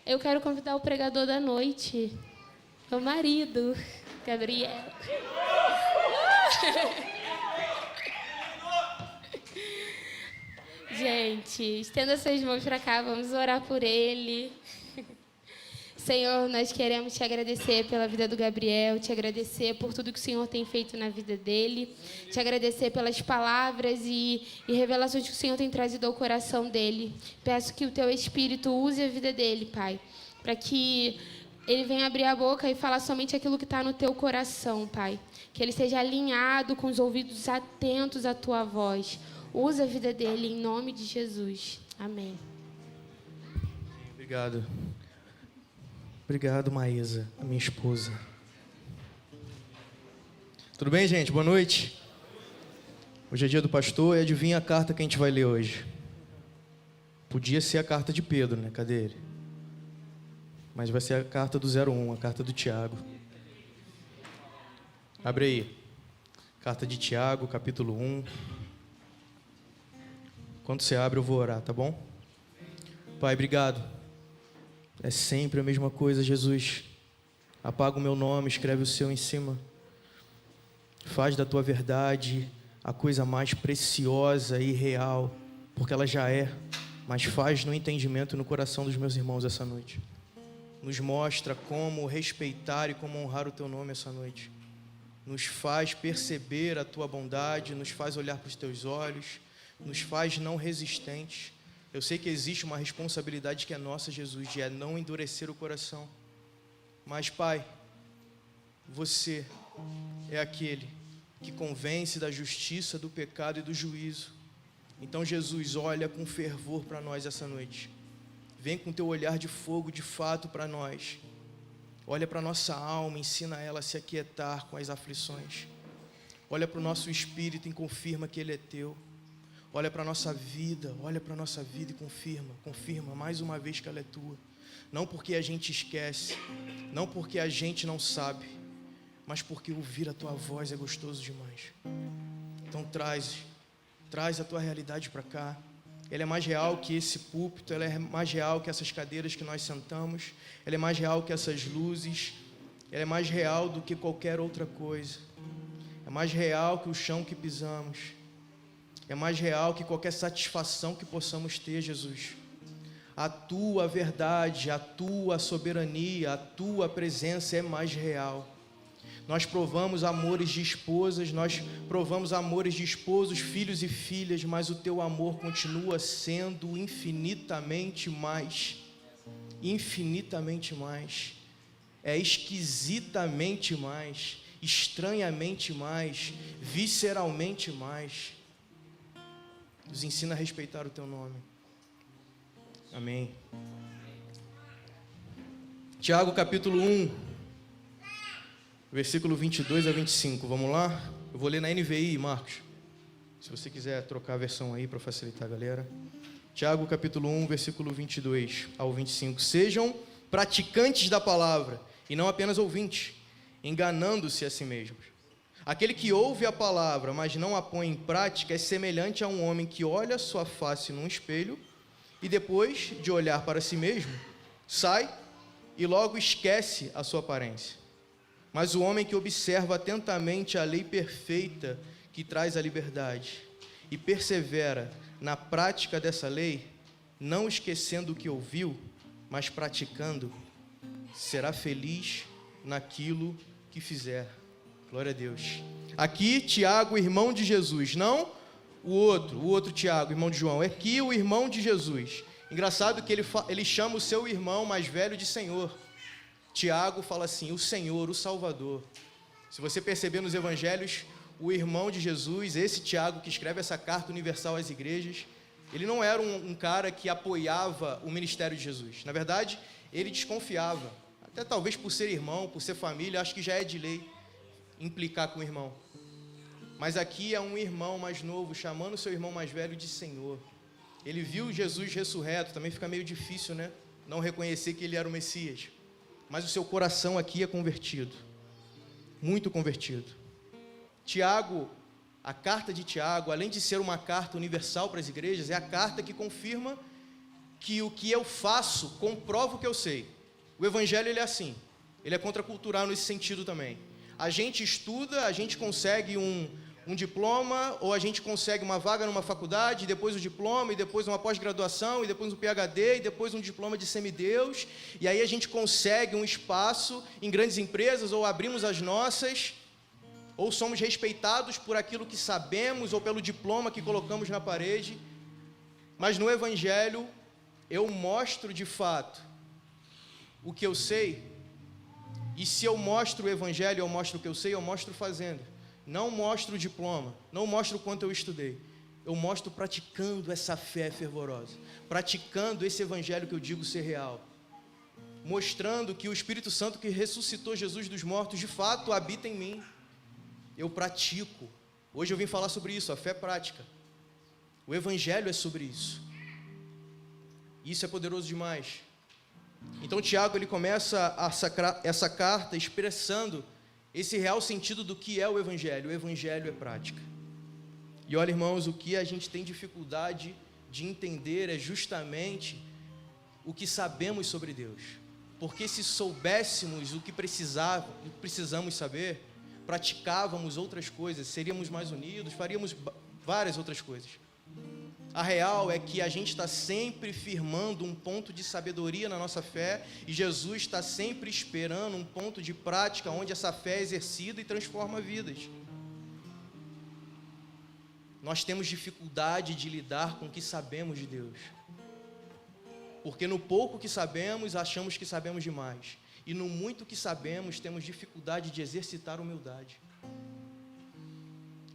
Eu quero convidar o pregador da noite, meu marido, Gabriel. Gente, estenda suas mãos para cá, vamos orar por ele. Senhor, nós queremos te agradecer pela vida do Gabriel, te agradecer por tudo que o Senhor tem feito na vida dele, te agradecer pelas palavras e revelações que o Senhor tem trazido ao coração dele. Peço que o teu Espírito use a vida dele, Pai, para que ele venha abrir a boca e falar somente aquilo que está no teu coração, Pai. Que ele esteja alinhado com os ouvidos atentos à tua voz. Usa a vida dele em nome de Jesus. Amém. Obrigado. Obrigado, Maísa, a minha esposa. Tudo bem, gente? Boa noite. Hoje é dia do pastor e adivinha a carta que a gente vai ler hoje? Podia ser a carta de Pedro, né? Cadê ele? Mas vai ser a carta do 01, a carta do Tiago. Abre aí. Carta de Tiago, capítulo 1. Quando você abre, eu vou orar, tá bom? Pai, obrigado. É sempre a mesma coisa, Jesus. Apaga o meu nome, escreve o seu em cima. Faz da tua verdade a coisa mais preciosa e real, porque ela já é, mas faz no entendimento e no coração dos meus irmãos essa noite. Nos mostra como respeitar e como honrar o teu nome essa noite. Nos faz perceber a tua bondade, nos faz olhar para os teus olhos, nos faz não resistentes. Eu sei que existe uma responsabilidade que é nossa, Jesus, de não endurecer o coração. Mas, Pai, você é aquele que convence da justiça, do pecado e do juízo. Então, Jesus, olha com fervor para nós essa noite. Vem com teu olhar de fogo, de fato, para nós. Olha para a nossa alma, ensina ela a se aquietar com as aflições. Olha para o nosso espírito e confirma que ele é teu. Olha para a nossa vida e confirma mais uma vez que ela é tua. Não porque a gente esquece, não porque a gente não sabe, mas porque ouvir a tua voz é gostoso demais. Então traz a tua realidade para cá. Ela é mais real que esse púlpito, ela é mais real que essas cadeiras que nós sentamos, ela é mais real que essas luzes, ela é mais real do que qualquer outra coisa. É mais real que o chão que pisamos. É mais real que qualquer satisfação que possamos ter, Jesus. A tua verdade, a tua soberania, a tua presença é mais real. Nós provamos amores de esposas, nós provamos amores de esposos, filhos e filhas, mas o teu amor continua sendo infinitamente mais. Infinitamente mais. É esquisitamente mais, estranhamente mais, visceralmente mais. Nos ensina a respeitar o teu nome. Amém. Tiago capítulo 1, versículo 22 a 25. Vamos lá? Eu vou ler na NVI, Marcos. Se você quiser trocar a versão aí para facilitar a galera. Tiago capítulo 1, versículo 22 ao 25. Sejam praticantes da palavra e não apenas ouvintes, enganando-se a si mesmos. Aquele que ouve a palavra, mas não a põe em prática, é semelhante a um homem que olha a sua face num espelho e depois de olhar para si mesmo, sai e logo esquece a sua aparência. Mas o homem que observa atentamente a lei perfeita que traz a liberdade e persevera na prática dessa lei, não esquecendo o que ouviu, mas praticando, será feliz naquilo que fizer. Glória a Deus. Aqui, Tiago, irmão de Jesus, não o outro Tiago, irmão de João. É aqui o irmão de Jesus. Engraçado que ele chama o seu irmão mais velho de Senhor. Tiago fala assim, o Senhor, o Salvador. Se você perceber nos evangelhos, o irmão de Jesus, esse Tiago que escreve essa carta universal às igrejas, ele não era um cara que apoiava o ministério de Jesus. Na verdade, ele desconfiava. Até talvez por ser irmão, por ser família, acho que já é de lei implicar com o irmão. Mas aqui é um irmão mais novo, chamando seu irmão mais velho de Senhor. Ele viu Jesus ressurreto, também fica meio difícil, né? Não reconhecer que ele era o Messias. Mas o seu coração aqui é convertido. Muito convertido. Tiago, a carta de Tiago, além de ser uma carta universal para as igrejas, é a carta que confirma que o que eu faço comprova o que eu sei. O evangelho ele é assim, ele é contracultural nesse sentido também. A gente estuda, a gente consegue um diploma, ou a gente consegue uma vaga numa faculdade, depois o diploma, e depois uma pós-graduação, e depois um PhD, e depois um diploma de semideus, e aí a gente consegue um espaço em grandes empresas, ou abrimos as nossas, ou somos respeitados por aquilo que sabemos, ou pelo diploma que colocamos na parede. Mas no Evangelho, eu mostro de fato o que eu sei, e se eu mostro o Evangelho, eu mostro o que eu sei, eu mostro fazendo. Não mostro o diploma, não mostro o quanto eu estudei. Eu mostro praticando essa fé fervorosa, praticando esse evangelho que eu digo ser real. Mostrando que o Espírito Santo que ressuscitou Jesus dos mortos, de fato, habita em mim. Eu pratico. Hoje eu vim falar sobre isso, a fé prática. O evangelho é sobre isso. Isso é poderoso demais. Então Tiago, ele começa essa carta expressando esse real sentido do que é o evangelho. O evangelho é prática. E olha, irmãos, o que a gente tem dificuldade de entender é justamente o que sabemos sobre Deus. Porque se soubéssemos o que precisamos saber, praticávamos outras coisas, seríamos mais unidos, faríamos várias outras coisas. A real é que a gente está sempre firmando um ponto de sabedoria na nossa fé, e Jesus está sempre esperando um ponto de prática onde essa fé é exercida e transforma vidas. Nós temos dificuldade de lidar com o que sabemos de Deus, porque no pouco que sabemos, achamos que sabemos demais, e no muito que sabemos, temos dificuldade de exercitar a humildade.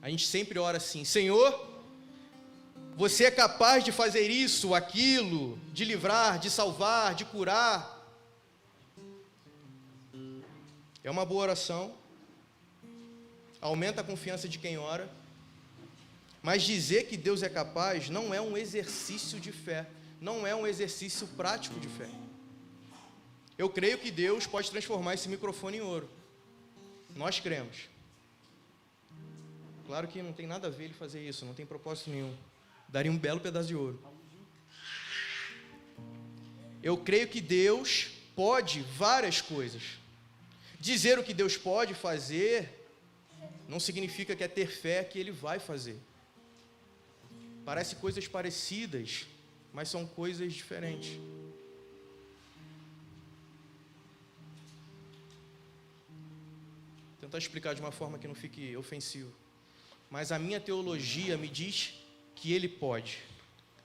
A gente sempre ora assim: Senhor, você é capaz de fazer isso, aquilo, de livrar, de salvar, de curar. É uma boa oração, aumenta a confiança de quem ora, mas dizer que Deus é capaz não é um exercício de fé, não é um exercício prático de fé. Eu creio que Deus pode transformar esse microfone em ouro. Nós cremos. Claro que não tem nada a ver ele fazer isso, não tem propósito nenhum. Daria um belo pedaço de ouro. Eu creio que Deus pode várias coisas. Dizer o que Deus pode fazer não significa que é ter fé que Ele vai fazer. Parece coisas parecidas, mas são coisas diferentes. Vou tentar explicar de uma forma que não fique ofensivo. Mas a minha teologia me diz que Ele pode.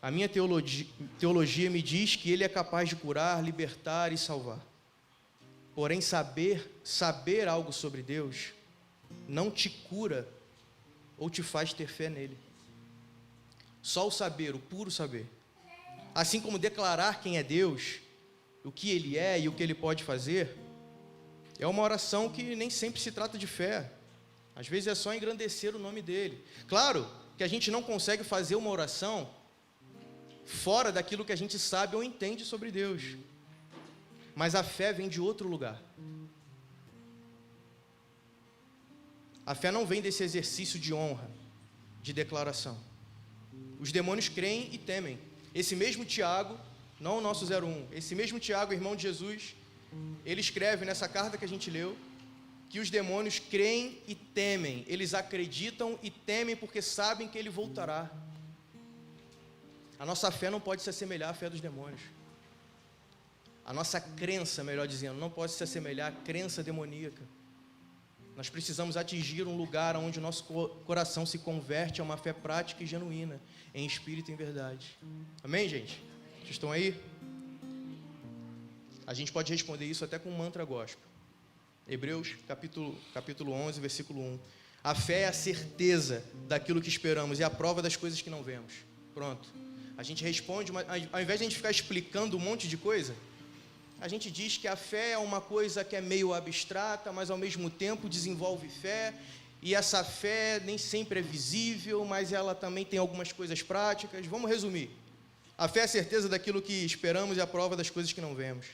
A minha teologia me diz que Ele é capaz de curar, libertar e salvar. Porém, saber algo sobre Deus não te cura ou te faz ter fé nele. Só o saber, o puro saber. Assim como declarar quem é Deus, o que Ele é e o que Ele pode fazer, é uma oração que nem sempre se trata de fé. Às vezes é só engrandecer o nome dEle. Claro que a gente não consegue fazer uma oração fora daquilo que a gente sabe ou entende sobre Deus. Mas a fé vem de outro lugar. A fé não vem desse exercício de honra, de declaração. Os demônios creem e temem. Esse mesmo Tiago, não o nosso 01, esse mesmo Tiago, irmão de Jesus, ele escreve nessa carta que a gente leu, que os demônios creem e temem. Eles acreditam e temem porque sabem que Ele voltará. A nossa fé não pode se assemelhar à fé dos demônios. A nossa crença, melhor dizendo, não pode se assemelhar à crença demoníaca. Nós precisamos atingir um lugar onde o nosso coração se converte a uma fé prática e genuína, em espírito e em verdade. Amém, gente? Vocês estão aí? A gente pode responder isso até com um mantra gospel. Hebreus, capítulo 11, versículo 1. A fé é a certeza daquilo que esperamos e a prova das coisas que não vemos. Pronto. A gente responde, mas ao invés de a gente ficar explicando um monte de coisa, a gente diz que a fé é uma coisa que é meio abstrata, mas ao mesmo tempo desenvolve fé, e essa fé nem sempre é visível, mas ela também tem algumas coisas práticas. Vamos resumir. A fé é a certeza daquilo que esperamos e a prova das coisas que não vemos.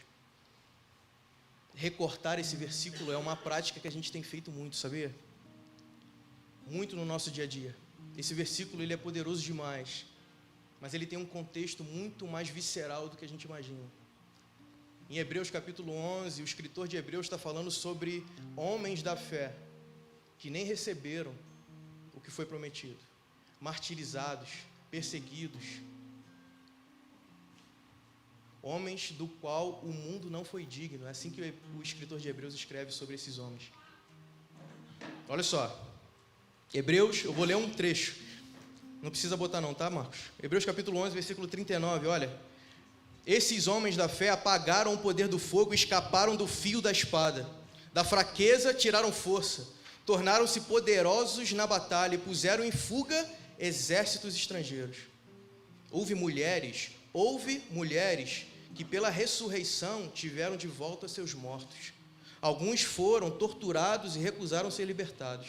Recortar esse versículo é uma prática que a gente tem feito muito, sabia? Muito no nosso dia a dia. Esse versículo ele é poderoso demais. mas ele tem um contexto muito mais visceral do que a gente imagina. Em Hebreus capítulo 11, o escritor de Hebreus está falando sobre homens da fé que nem receberam o que foi prometido, martirizados, perseguidos, homens do qual o mundo não foi digno. É assim que o escritor de Hebreus escreve sobre esses homens. Olha só, Hebreus, eu vou ler um trecho, não precisa botar não, tá, Marcos? Hebreus capítulo 11, versículo 39, olha: esses homens da fé apagaram o poder do fogo e escaparam do fio da espada, da fraqueza tiraram força, tornaram-se poderosos na batalha e puseram em fuga exércitos estrangeiros. Houve mulheres que pela ressurreição tiveram de volta seus mortos. Alguns foram torturados e recusaram ser libertados,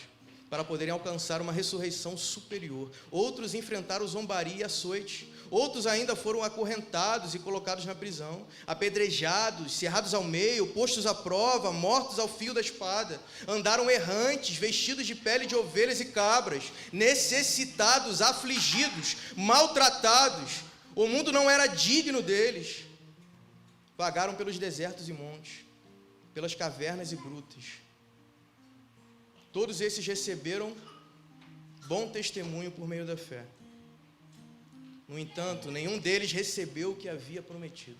para poderem alcançar uma ressurreição superior. Outros enfrentaram zombaria e açoite. Outros ainda foram acorrentados e colocados na prisão, apedrejados, cerrados ao meio, postos à prova, mortos ao fio da espada. Andaram errantes, vestidos de pele de ovelhas e cabras, necessitados, afligidos, maltratados. O mundo não era digno deles. Vagaram pelos desertos e montes, pelas cavernas e grutas. Todos esses receberam bom testemunho por meio da fé. No entanto, nenhum deles recebeu o que havia prometido.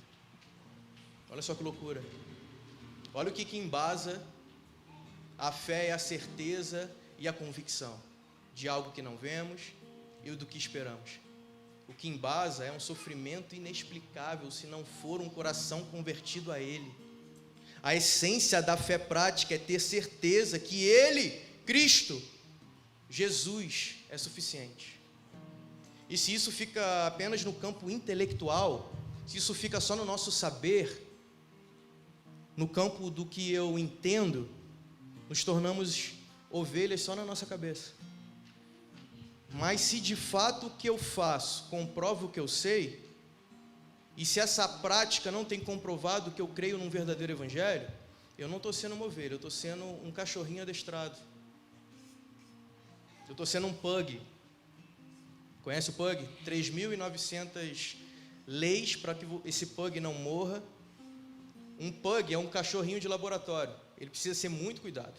Olha só que loucura. Olha o que embasa a fé, é a certeza e a convicção de algo que não vemos e do que esperamos. O que embasa é um sofrimento inexplicável se não for um coração convertido a Ele. A essência da fé prática é ter certeza que Ele, Cristo, Jesus, é suficiente. E se isso fica apenas no campo intelectual, se isso fica só no nosso saber, no campo do que eu entendo, nos tornamos ovelhas só na nossa cabeça. Mas se de fato o que eu faço comprova o que eu sei, e se essa prática não tem comprovado que eu creio num verdadeiro evangelho, eu não estou sendo uma ovelha, eu estou sendo um cachorrinho adestrado. Eu estou sendo um pug. Conhece o pug? 3.900 leis para que esse pug não morra. Um pug é um cachorrinho de laboratório. Ele precisa ser muito cuidado.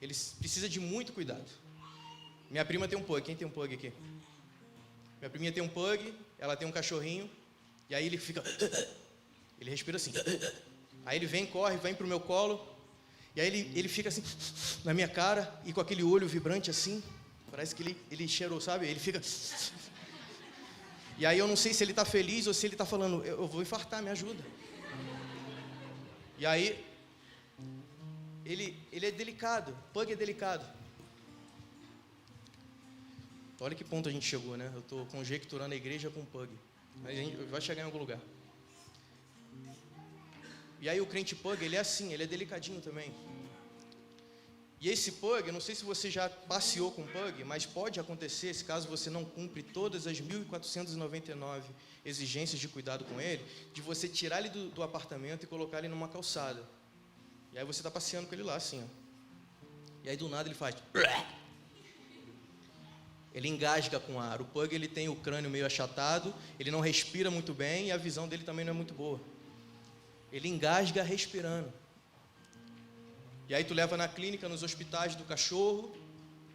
Ele precisa de muito cuidado. Minha prima tem um pug. Quem tem um pug aqui? Minha priminha tem um pug, ela tem um cachorrinho, e aí ele fica... Ele respira assim. Aí ele vem, corre, vem pro meu colo, e aí ele fica assim, na minha cara, e com aquele olho vibrante assim, parece que ele cheirou, sabe? Ele fica... E aí eu não sei se ele está feliz ou se ele está falando, eu vou infartar, me ajuda. E aí, ele é delicado, pug é delicado. Olha que ponto a gente chegou, né? Eu estou conjecturando a igreja com pug. Mas a gente vai chegar em algum lugar. E aí o crente pug, ele é assim, ele é delicadinho também. E esse pug, eu não sei se você já passeou com pug, mas pode acontecer, se caso você não cumpre todas as 1.499 exigências de cuidado com ele, de você tirar ele do apartamento e colocar ele numa calçada. E aí você está passeando com ele lá, assim, ó. E aí do nada ele faz... Ele engasga com ar. O pug, ele tem o crânio meio achatado, ele não respira muito bem e a visão dele também não é muito boa. Ele engasga respirando. E aí tu leva na clínica, nos hospitais do cachorro,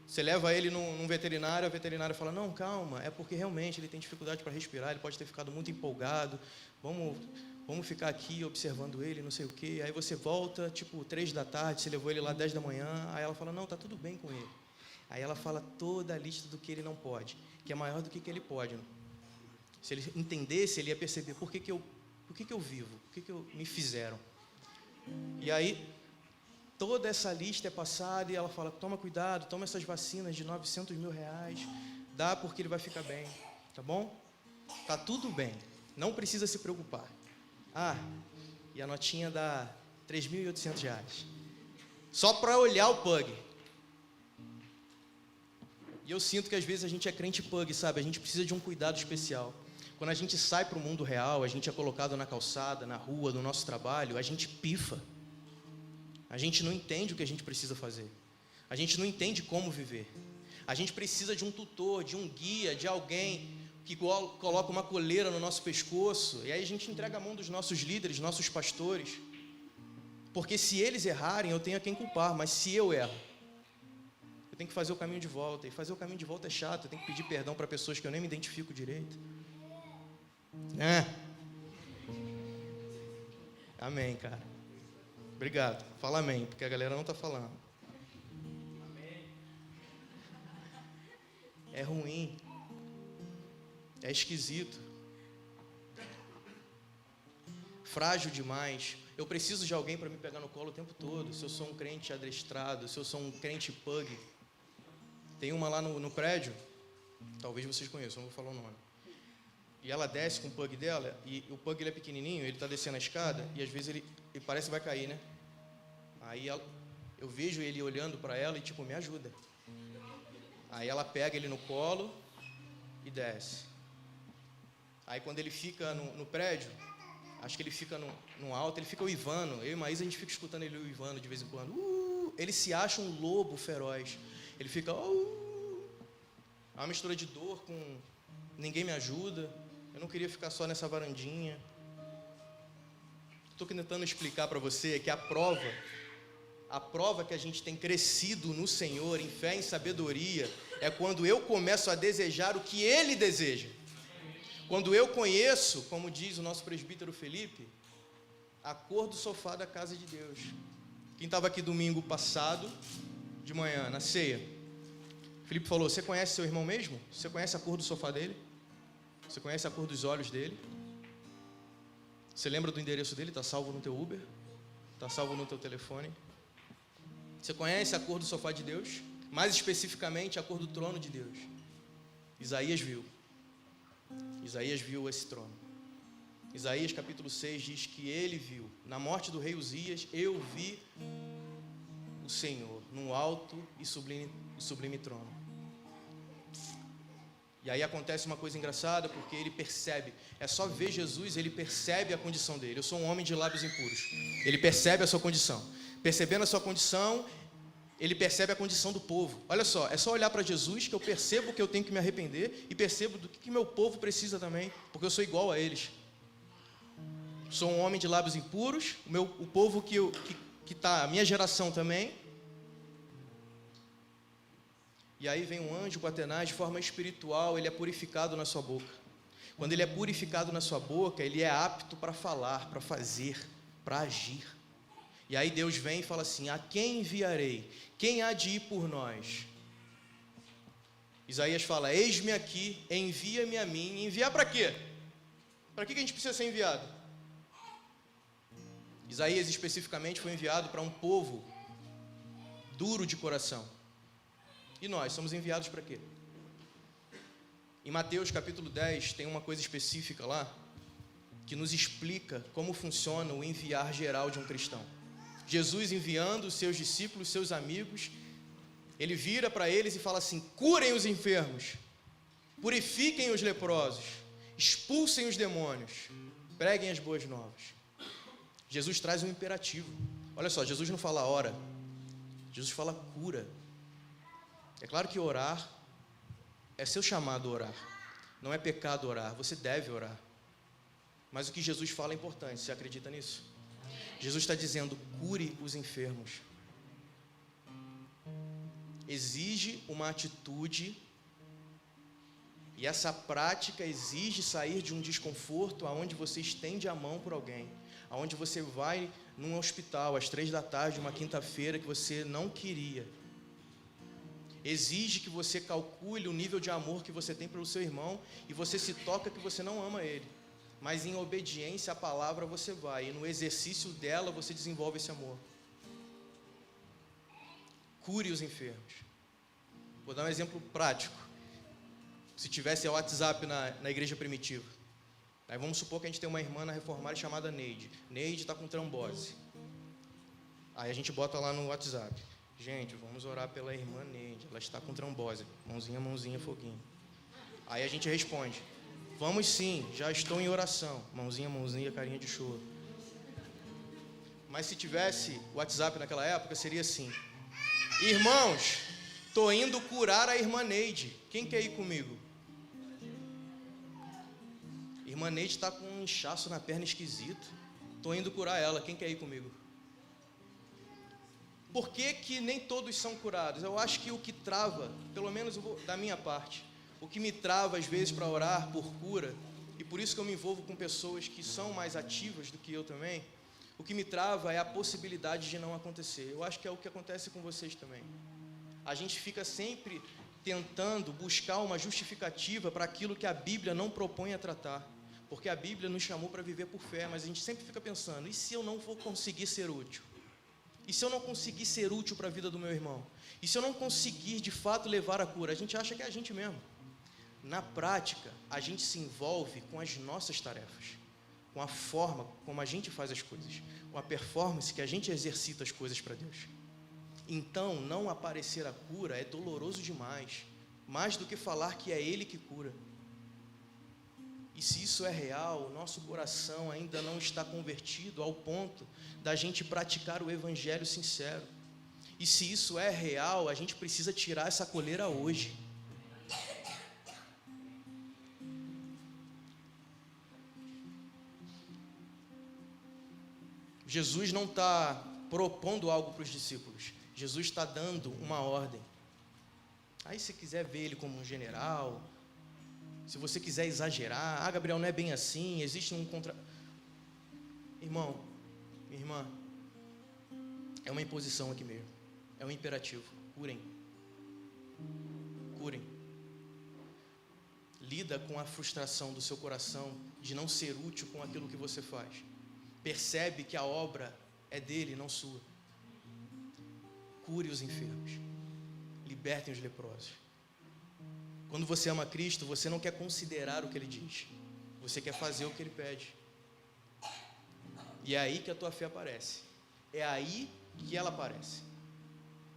você leva ele num veterinário, a veterinária fala, não, calma, é porque realmente ele tem dificuldade para respirar, ele pode ter ficado muito empolgado, vamos ficar aqui observando ele, não sei o quê. Aí você volta, tipo, 3 da tarde, você levou ele lá 10 da manhã, aí ela fala, não, tá tudo bem com ele. Aí ela fala toda a lista do que ele não pode, que é maior do que ele pode. Se ele entendesse, ele ia perceber por que eu vivo, por que me fizeram. E aí, toda essa lista é passada e ela fala, toma cuidado, toma essas vacinas de R$900 mil, dá porque ele vai ficar bem, tá bom? Tá tudo bem, não precisa se preocupar. Ah, e a notinha dá R$3.800, só para olhar o pug. E eu sinto que às vezes a gente é crente pug, sabe? A gente precisa de um cuidado especial. Quando a gente sai para o mundo real, a gente é colocado na calçada, na rua, no nosso trabalho, a gente pifa. A gente não entende o que a gente precisa fazer. A gente não entende como viver. A gente precisa de um tutor, de um guia, de alguém que coloca uma coleira no nosso pescoço, e aí a gente entrega a mão dos nossos líderes, nossos pastores, porque se eles errarem, eu tenho a quem culpar, mas se eu erro, eu tenho que fazer o caminho de volta, e fazer o caminho de volta é chato, eu tenho que pedir perdão para pessoas que eu nem me identifico direito. Amém, cara. Obrigado. Fala amém, porque a galera não está falando. É ruim. É esquisito. Frágil demais. Eu preciso de alguém para me pegar no colo o tempo todo. Se eu sou um crente adestrado, se eu sou um crente pug. Tem uma lá no prédio, talvez vocês conheçam, não vou falar o nome. E ela desce com o pug dela, e o pug ele é pequenininho, ele está descendo a escada, e às vezes ele parece que vai cair, né? Aí eu vejo ele olhando para ela e tipo, me ajuda. Aí ela pega ele no colo e desce. Aí quando ele fica no prédio, acho que ele fica no alto, ele fica uivando. Eu e Maísa, a gente fica escutando ele uivando de vez em quando. Ele se acha um lobo feroz. Ele fica... É uma mistura de dor com... Ninguém me ajuda. Eu não queria ficar só nessa varandinha. Estou tentando explicar para você que a prova que a gente tem crescido no Senhor, em fé, em sabedoria, é quando eu começo a desejar o que Ele deseja. Quando eu conheço, como diz o nosso presbítero Felipe, a cor do sofá da casa de Deus. Quem estava aqui domingo passado, de manhã, na ceia, Felipe falou, você conhece seu irmão mesmo? Você conhece a cor do sofá dele? Você conhece a cor dos olhos dele? Você lembra do endereço dele? Está salvo no teu Uber? Está salvo no teu telefone? Você conhece a cor do sofá de Deus? Mais especificamente, a cor do trono de Deus. Isaías viu esse trono. Isaías capítulo 6 diz que ele viu, na morte do rei Uzias, eu vi o Senhor, num alto e sublime trono. E aí acontece uma coisa engraçada, porque ele percebe, é só ver Jesus, ele percebe a condição dele. Eu sou um homem de lábios impuros. Ele percebe a sua condição. Percebendo a sua condição, ele percebe a condição do povo. Olha só, é só olhar para Jesus que eu percebo que eu tenho que me arrepender e percebo do que meu povo precisa também, porque eu sou igual a eles. Sou um homem de lábios impuros, o povo que está, a minha geração também. E aí vem um anjo quaternário de forma espiritual, ele é purificado na sua boca. Quando ele é purificado na sua boca, ele é apto para falar, para fazer, para agir. E aí Deus vem e fala assim, a quem enviarei? Quem há de ir por nós? Isaías fala, eis-me aqui, envia-me a mim. Enviar para quê? Para que a gente precisa ser enviado? Isaías especificamente foi enviado para um povo duro de coração. E nós somos enviados para quê? Em Mateus capítulo 10 tem uma coisa específica lá que nos explica como funciona o enviar geral de um cristão. Jesus enviando os seus discípulos, seus amigos, ele vira para eles e fala assim, curem os enfermos, purifiquem os leprosos, expulsem os demônios, preguem as boas novas. Jesus traz um imperativo. Olha só, Jesus não fala ora, Jesus fala cura. É claro que orar é seu chamado a orar. Não é pecado orar, você deve orar. Mas o que Jesus fala é importante, você acredita nisso? Jesus está dizendo, cure os enfermos. Exige uma atitude, e essa prática exige sair de um desconforto aonde você estende a mão por alguém, aonde você vai num hospital às 15h, uma quinta-feira que você não queria. Exige que você calcule o nível de amor que você tem pelo seu irmão e você se toca que você não ama ele. Mas em obediência à palavra você vai, e no exercício dela você desenvolve esse amor. Cure os enfermos. Vou dar um exemplo prático. Se tivesse o WhatsApp na igreja primitiva. Aí vamos supor que a gente tem uma irmã na reformária chamada Neide. Neide está com trombose. Aí a gente bota lá no WhatsApp. Gente, vamos orar pela irmã Neide, ela está com trombose, mãozinha, foguinho. Aí a gente responde, vamos sim, já estou em oração, mãozinha, carinha de choro. Mas se tivesse WhatsApp naquela época, seria assim, irmãos, estou indo curar a irmã Neide, quem quer ir comigo? irmã Neide está com um inchaço na perna esquisito. Estou indo curar ela. Quem quer ir comigo? Por que que nem todos são curados? Eu acho que o que trava, pelo menos da minha parte, o que me trava às vezes para orar por cura, e por isso que eu me envolvo com pessoas que são mais ativas do que eu também, o que me trava é a possibilidade de não acontecer. Eu acho que é o que acontece com vocês também. A gente fica sempre tentando buscar uma justificativa para aquilo que a Bíblia não propõe a tratar. Porque a Bíblia nos chamou para viver por fé, mas a gente sempre fica pensando, e se eu não vou conseguir ser útil? E se eu não conseguir ser útil para a vida do meu irmão? E se eu não conseguir, de fato, levar a cura? A gente acha que é a gente mesmo. Na prática, a gente se envolve com as nossas tarefas, com a forma como a gente faz as coisas, com a performance que a gente exercita as coisas para Deus. Então, não aparecer a cura é doloroso demais, mais do que falar que é Ele que cura. E se isso é real, o nosso coração ainda não está convertido ao ponto da gente praticar o evangelho sincero. E se isso é real, a gente precisa tirar essa coleira hoje. Jesus não está propondo algo para os discípulos. Jesus está dando uma ordem. Aí se quiser ver ele como um general, se você quiser exagerar, Gabriel, não é bem assim, existe um contra... Irmão, minha irmã, é uma imposição aqui mesmo, é um imperativo, curem. Curem. Lida com a frustração do seu coração de não ser útil com aquilo que você faz. Percebe que a obra é dele, não sua. Cure os enfermos, libertem os leprosos. Quando você ama Cristo, você não quer considerar o que Ele diz, você quer fazer o que Ele pede. E é aí que a tua fé aparece, é aí que ela aparece.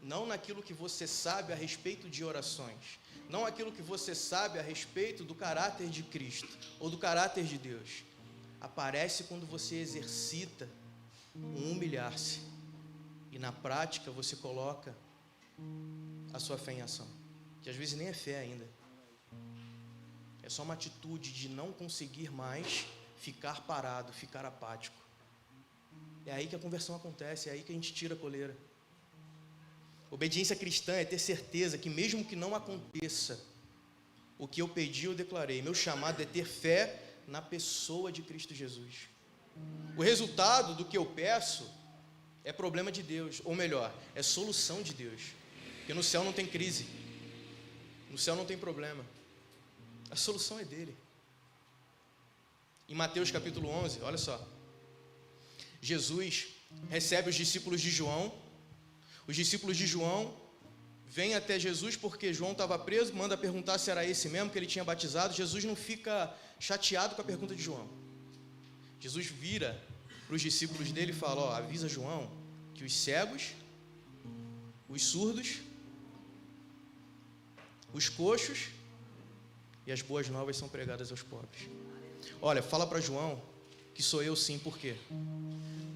Não naquilo que você sabe a respeito de orações, não aquilo que você sabe a respeito do caráter de Cristo, ou do caráter de Deus. Aparece quando você exercita um humilhar-se, e na prática você coloca a sua fé em ação, que às vezes nem é fé ainda. É só uma atitude de não conseguir mais ficar parado, ficar apático. É aí que a conversão acontece, é aí que a gente tira a coleira. Obediência cristã é ter certeza que mesmo que não aconteça o que eu pedi, eu declarei. Meu chamado é ter fé na pessoa de Cristo Jesus. O resultado do que eu peço é problema de Deus, ou melhor, é solução de Deus. Porque no céu não tem crise, no céu não tem problema. A solução é dele. Em Mateus capítulo 11, olha só. Jesus recebe os discípulos de João. Os discípulos de João vêm até Jesus porque João estava preso, manda perguntar se era esse mesmo que ele tinha batizado. Jesus não fica chateado com a pergunta de João. Jesus vira para os discípulos dele e fala, avisa João que os cegos, os surdos, os coxos e as boas novas são pregadas aos pobres. Olha, fala para João que sou eu sim, por quê?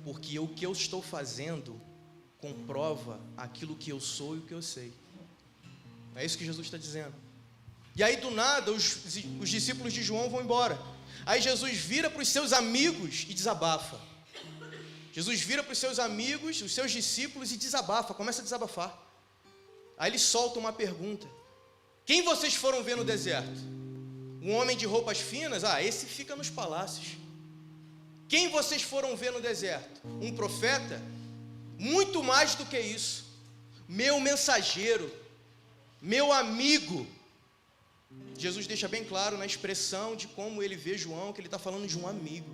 Porque o que eu estou fazendo comprova aquilo que eu sou e o que eu sei. É isso que Jesus está dizendo. E aí do nada os discípulos de João vão embora. Aí Jesus vira para os seus amigos e desabafa. Jesus vira para os seus amigos, os seus discípulos e desabafa, começa a desabafar. Aí ele solta uma pergunta. Quem vocês foram ver no deserto? Um homem de roupas finas? Esse fica nos palácios. Quem vocês foram ver no deserto? Um profeta? Muito mais do que isso. Meu mensageiro, meu amigo. Jesus deixa bem claro na expressão de como ele vê João, que ele está falando de um amigo.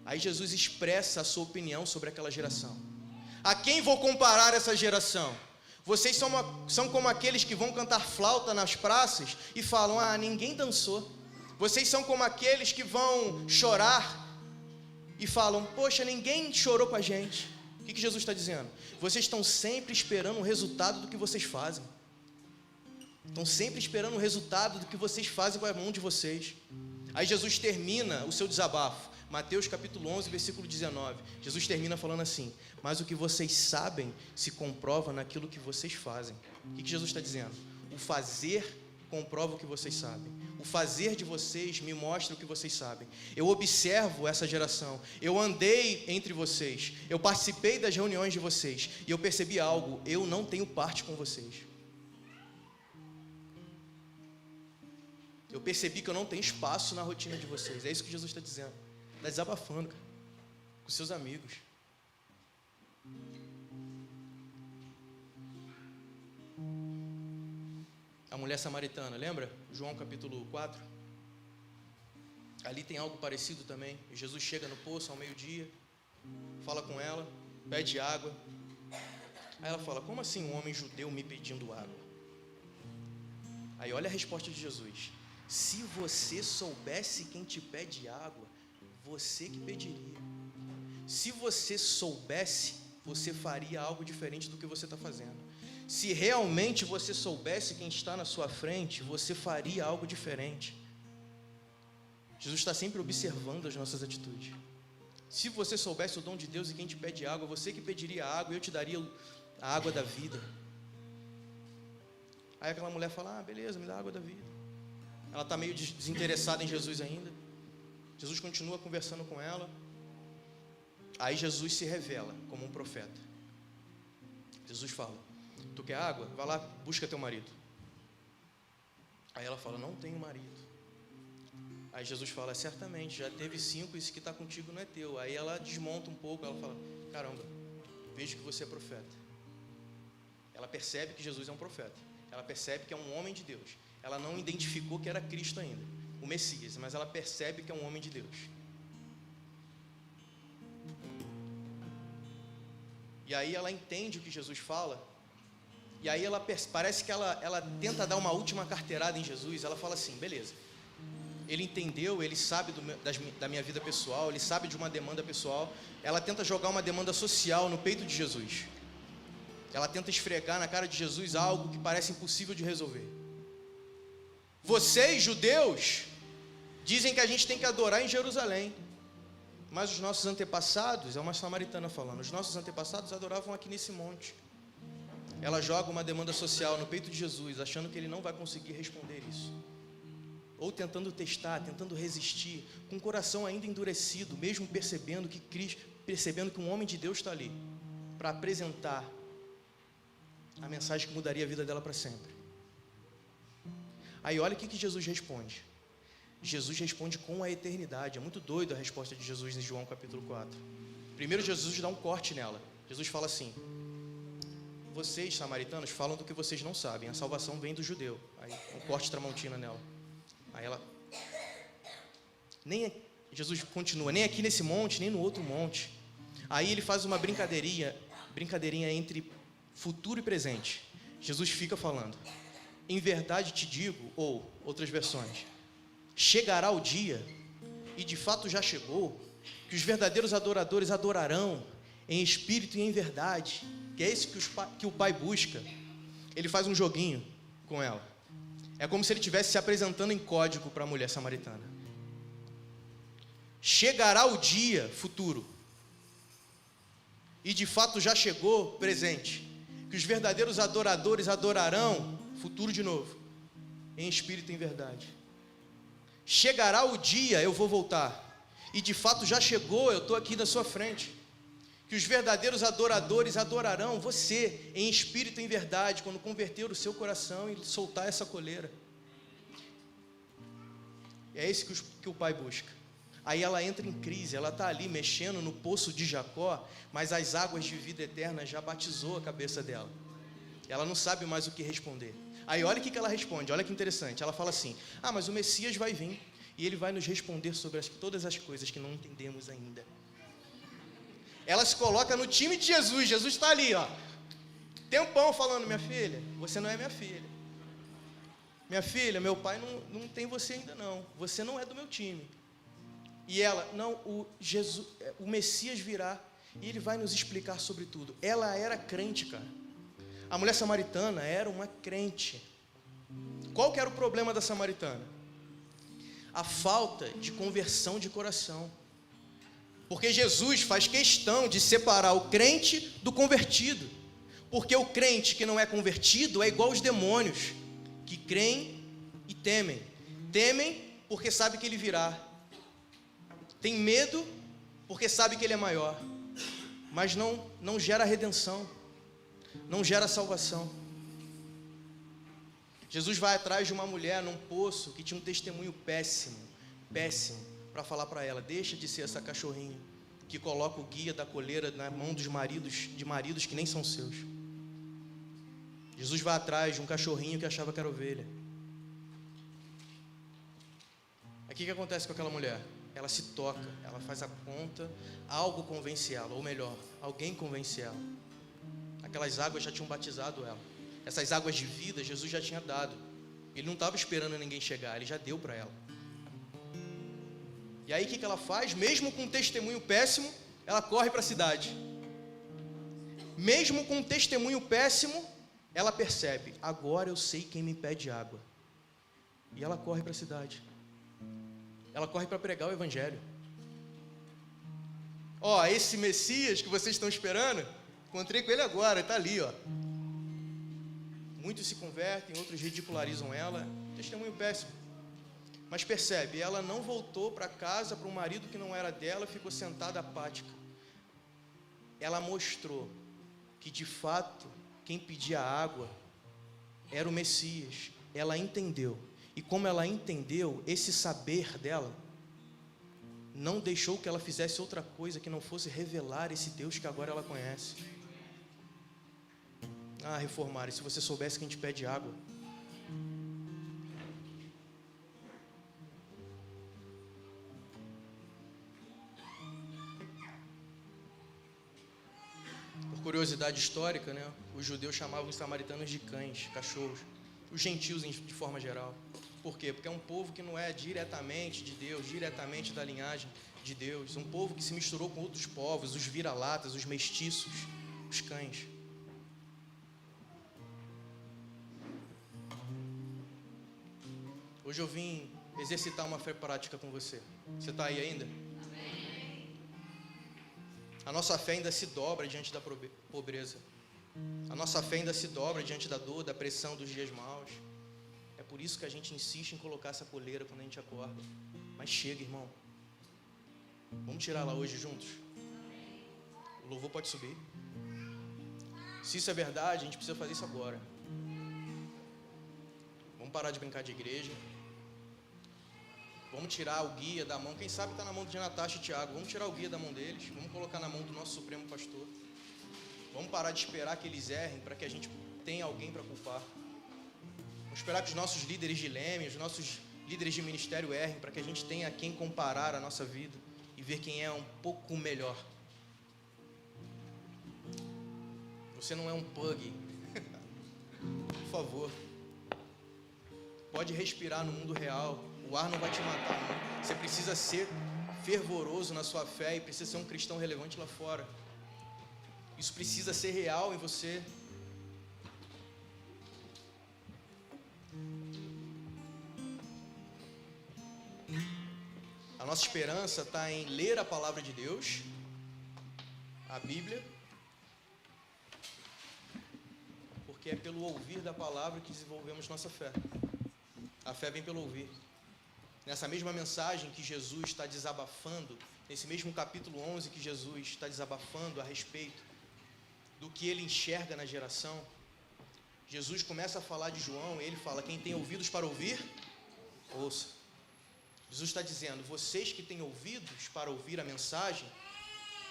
Aí Jesus expressa a sua opinião sobre aquela geração. A quem vou comparar essa geração? Vocês são como aqueles que vão cantar flauta nas praças e falam, ninguém dançou. Vocês são como aqueles que vão chorar e falam, poxa, ninguém chorou com a gente. O que Jesus está dizendo? Vocês estão sempre esperando o resultado do que vocês fazem. Estão sempre esperando o resultado do que vocês fazem com a mão de vocês. Aí Jesus termina o seu desabafo. Mateus capítulo 11, versículo 19. Jesus termina falando assim, mas o que vocês sabem se comprova naquilo que vocês fazem. O que Jesus está dizendo? O fazer comprova o que vocês sabem. O fazer de vocês me mostra o que vocês sabem. Eu observo essa geração. Eu andei entre vocês. Eu participei das reuniões de vocês. E eu percebi algo. Eu não tenho parte com vocês. Eu percebi que eu não tenho espaço na rotina de vocês. É isso que Jesus está dizendo. Está desabafando, cara, com seus amigos. A mulher samaritana, lembra? João capítulo 4. Ali tem algo parecido também. Jesus chega no poço ao meio-dia, fala com ela, pede água. Aí ela fala: como assim um homem judeu me pedindo água? Aí olha a resposta de Jesus: se você soubesse quem te pede água, você que pediria. Se você soubesse, você faria algo diferente do que você está fazendo. Se realmente você soubesse quem está na sua frente, você faria algo diferente. Jesus está sempre observando as nossas atitudes. Se você soubesse o dom de Deus e quem te pede água, você que pediria água e eu te daria a água da vida. Aí aquela mulher fala: ah, beleza, me dá a água da vida. Ela está meio desinteressada em Jesus ainda. Jesus continua conversando com ela. Aí Jesus se revela como um profeta. Jesus fala: tu quer água? Vai lá, busca teu marido. Aí ela fala: não tenho marido. Aí Jesus fala: certamente, já teve 5, esse que está contigo não é teu. Aí ela desmonta um pouco, ela fala: caramba, vejo que você é profeta. Ela percebe que Jesus é um profeta. Ela percebe que é um homem de Deus. Ela não identificou que era Cristo ainda, o Messias, mas ela percebe que é um homem de Deus. E aí ela entende o que Jesus fala. E aí ela parece que ela tenta dar uma última carteirada em Jesus. Ela fala assim: beleza, ele entendeu, ele sabe da minha vida pessoal, ele sabe de uma demanda pessoal. Ela tenta jogar uma demanda social no peito de Jesus. Ela tenta esfregar na cara de Jesus algo que parece impossível de resolver. Vocês, judeus, dizem que a gente tem que adorar em Jerusalém, mas os nossos antepassados, é uma samaritana falando, os nossos antepassados adoravam aqui nesse monte. Ela joga uma demanda social no peito de Jesus, achando que ele não vai conseguir responder isso. Ou tentando testar, tentando resistir, com o coração ainda endurecido, mesmo percebendo que um homem de Deus está ali, para apresentar a mensagem que mudaria a vida dela para sempre. Aí olha o que Jesus responde. Jesus responde com a eternidade. É muito doido a resposta de Jesus em João capítulo 4. Primeiro Jesus dá um corte nela. Jesus fala assim: vocês, samaritanos, falam do que vocês não sabem. A salvação vem do judeu. Aí um corte tramontina nela. Aí ela... Jesus continua: nem aqui nesse monte, nem no outro monte. Aí ele faz uma brincadeirinha entre futuro e presente. Jesus fica falando: em verdade te digo, ou outras versões, chegará o dia, e de fato já chegou, que os verdadeiros adoradores adorarão em espírito e em verdade, que é esse que o Pai busca. Ele faz um joguinho com ela. É como se ele estivesse se apresentando em código para a mulher samaritana. Chegará o dia, futuro, e de fato já chegou, presente, que os verdadeiros adoradores adorarão, futuro de novo, em espírito e em verdade. Chegará o dia, eu vou voltar, e de fato já chegou, eu estou aqui na sua frente, que os verdadeiros adoradores adorarão você em espírito e em verdade, quando converter o seu coração e soltar essa coleira. É esse que o Pai busca. Aí ela entra em crise, ela está ali mexendo no poço de Jacó, mas as águas de vida eterna já batizou a cabeça dela. Ela não sabe mais o que responder. Aí olha o que ela responde, olha que interessante. Ela fala assim: ah, mas o Messias vai vir, e ele vai nos responder sobre todas as coisas que não entendemos ainda. Ela se coloca no time de Jesus. Jesus está ali, ó, tempão falando: minha filha, você não é minha filha. Minha filha, meu pai não tem você ainda não. Você não é do meu time. E ela: não, o Messias virá e ele vai nos explicar sobre tudo. Ela era crente, cara. A mulher samaritana era uma crente. Qual que era o problema da samaritana? A falta de conversão de coração. Porque Jesus faz questão de separar o crente do convertido. Porque o crente que não é convertido é igual aos demônios, que creem e temem. Temem porque sabe que ele virá. Tem medo porque sabe que ele é maior. Mas não gera redenção, não gera salvação. Jesus vai atrás de uma mulher num poço que tinha um testemunho péssimo, para falar para ela: deixa de ser essa cachorrinha que coloca o guia da coleira na mão de maridos que nem são seus. Jesus vai atrás de um cachorrinho que achava que era ovelha. Aí o que acontece com aquela mulher? Ela se toca, ela faz a conta, algo convence ela, ou melhor, alguém convence ela. Aquelas águas já tinham batizado ela. Essas águas de vida Jesus já tinha dado. Ele não estava esperando ninguém chegar, ele já deu para ela. E aí o que ela faz? Mesmo com um testemunho péssimo, ela corre para a cidade. Mesmo com um testemunho péssimo, ela percebe: agora eu sei quem me pede água. E ela corre para a cidade. Ela corre para pregar o evangelho. Ó, esse Messias que vocês estão esperando, encontrei com ele agora, está ali, ó. Muitos se convertem, outros ridicularizam ela. Testemunho péssimo. Mas percebe, ela não voltou para casa, para um marido que não era dela, ficou sentada apática. Ela mostrou que de fato quem pedia água era o Messias. Ela entendeu. E como ela entendeu, esse saber dela não deixou que ela fizesse outra coisa que não fosse revelar esse Deus que agora ela conhece. Ah, Reformar, e se você soubesse que a gente pede água? Por curiosidade histórica, né, os judeus chamavam os samaritanos de cães, cachorros. Os gentios de forma geral. Por quê? Porque é um povo que não é diretamente de Deus, diretamente da linhagem de Deus. Um povo que se misturou com outros povos, os vira-latas, os mestiços, os cães. Hoje eu vim exercitar uma fé prática com você. Você está aí ainda? Amém. A nossa fé ainda se dobra diante da pobreza. A nossa fé ainda se dobra diante da dor, da pressão dos dias maus. É por isso que a gente insiste em colocar essa coleira quando a gente acorda. Mas chega, irmão. Vamos tirar ela hoje juntos? O louvor pode subir. Se isso é verdade, a gente precisa fazer isso agora. Vamos parar de brincar de igreja. Vamos tirar o guia da mão. Quem sabe está na mão de Natasha e Tiago. Vamos tirar o guia da mão deles. Vamos colocar na mão do nosso Supremo Pastor. Vamos parar de esperar que eles errem para que a gente tenha alguém para culpar. Vamos esperar que os nossos líderes de leme, os nossos líderes de ministério errem para que a gente tenha a quem comparar a nossa vida e ver quem é um pouco melhor. Você não é um pug. Por favor. Pode respirar no mundo real. O ar não vai te matar, não. Você precisa ser fervoroso na sua fé e precisa ser um cristão relevante lá fora. Isso precisa ser real em você. A nossa esperança está em ler a palavra de Deus, a Bíblia, porque é pelo ouvir da palavra que desenvolvemos nossa fé. A fé vem pelo ouvir. Nessa mesma mensagem que Jesus está desabafando, nesse mesmo capítulo 11 que Jesus está desabafando a respeito do que ele enxerga na geração, Jesus começa a falar de João e ele fala: quem tem ouvidos para ouvir, ouça. Jesus está dizendo: vocês que têm ouvidos para ouvir a mensagem,